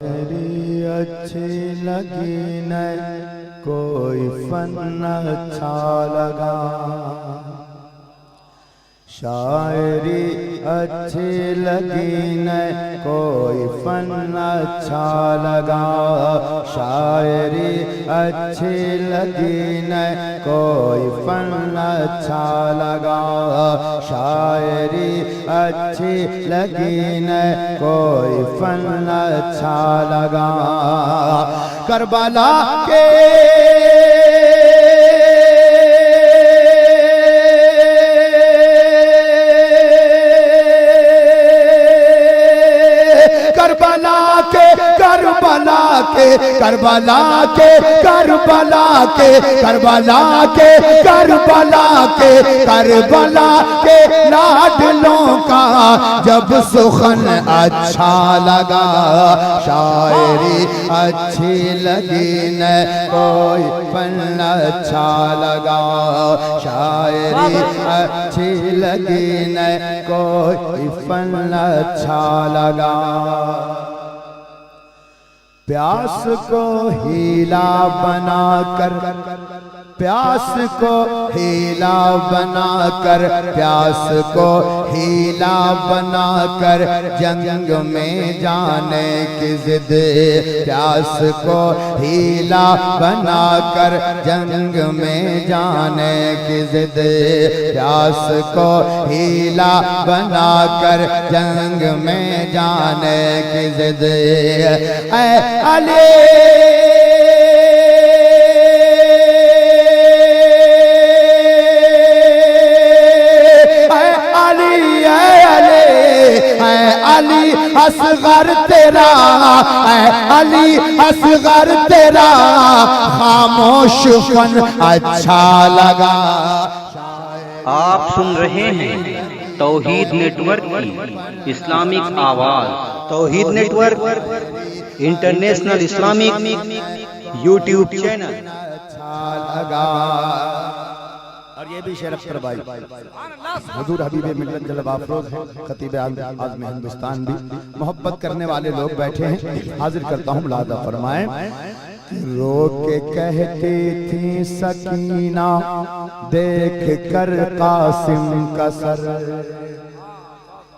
میری اچھی لگی نہ کوئی فن اچھا لگا، شاعری اچھی لگی نہ کوئی فن اچھا لگا، شاعری اچھی لگی نہ کوئی فن اچھا لگا، شاعری اچھی لگی نہ کوئی فن اچھا لگا۔ کربلا کے کربلا کے لاڈلوں کا جب سخن اچھا لگا، شاعری اچھی لگی نہ کوئی فن اچھا لگا، شاعری اچھی لگی نہ کوئی فن اچھا لگا۔ پیاس کو ہیلا بنا کر، پیاس کو ہیلا بنا کر، پیاس کو ہیلا بنا کر جنگ میں جانے کی ضد، پیاس کو ہیلا بنا کر جنگ میں جانے کی ضد، پیاس کو ہیلا بنا کر جنگ میں جانے کی ضد۔ اے علی علی اصغر تیرا، اے علی اصغر تیرا خاموش فن اچھا لگا۔ آپ سن رہے ہیں توحید نیٹ ورک کی اسلامک آواز، Tawheed network international Islamic YouTube channel. اچھا لگا۔ اور یہ بھی شعر اختر بھائی حضور حبیب ملت جلوہ افروز ہیں، خطیب اعظم ہندوستان بھی، محبت کرنے والے لوگ بیٹھے ہیں، حاضر کرتا ہوں ملاحظہ فرمائیں۔ رو کے کہتی تھی سکینہ دیکھ کر قاسم کا سر،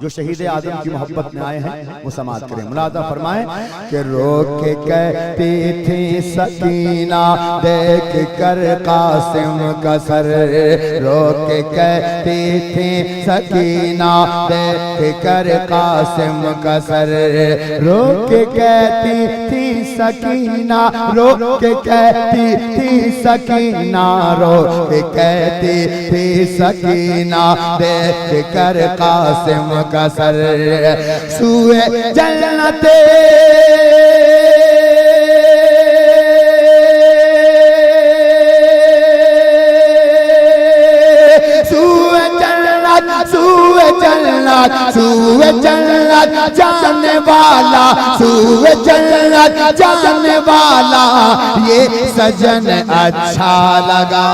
جو شہید اعظم کی محبت میں آئے ہیں وہ سماعت کریں، ملاحظہ فرمائیں کہ رو کے کہتی تھی سکینہ دیکھ کر قاسم کا سر، رو کے کہتی تھی سکینہ دیکھ کر قاسم کا سر، رو کے کہتی تھی سکینہ، رو کے کہتی تھی سکینہ، رو کے کہتی تھی سکینہ دیکھ کر قاسم کا سر، سوئے جنت سوئے جنت سوئے جنت سوئے جنت جانے والا، سوئے جنت جانے والا یہ سجن اچھا لگا،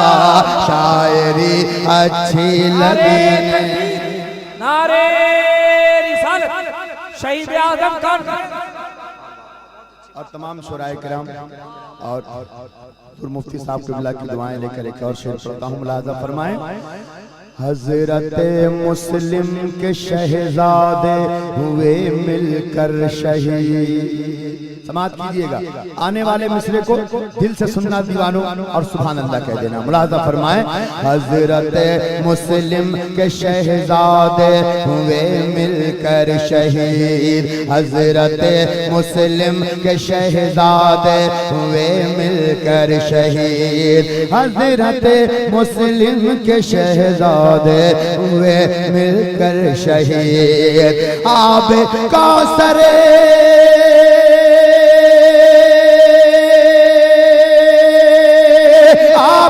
شاعری اچھی لگی۔ نعرے رسالت شہید اعظم کا اور تمام شورائے کرام اور حضور مفتی صاحب قبلہ کی دعائیں لے کر ایک اور شعر پڑھتا ہوں، ملاحظہ فرمائیں۔ حضرت مسلم کے شہزادے ہوئے مل کر شہید، سماعت کیجئے گا، آنے والے مصرے کو دل سے سننا دیوانوں اور سبحان اللہ کہہ دینا، ملاحظہ فرمائیں۔ حضرت مسلم کے شہزادے ہوئے مل کر شہید، حضرت مسلم کے شہزادے ہوئے مل کر شہید، حضرت مسلم کے شہزادے ہوئے مل کر شہید، آب کوثر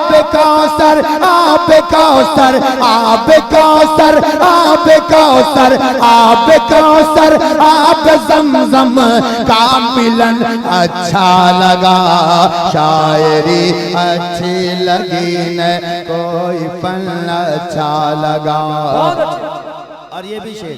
کوثر آب کوثر آب کوثر آب کوثر آب کوثر آب زمزم کا ملن اچھا لگا، شاعری اچھی لگی نہ کوئی فن اچھا لگا۔ اور یہ بھی شعر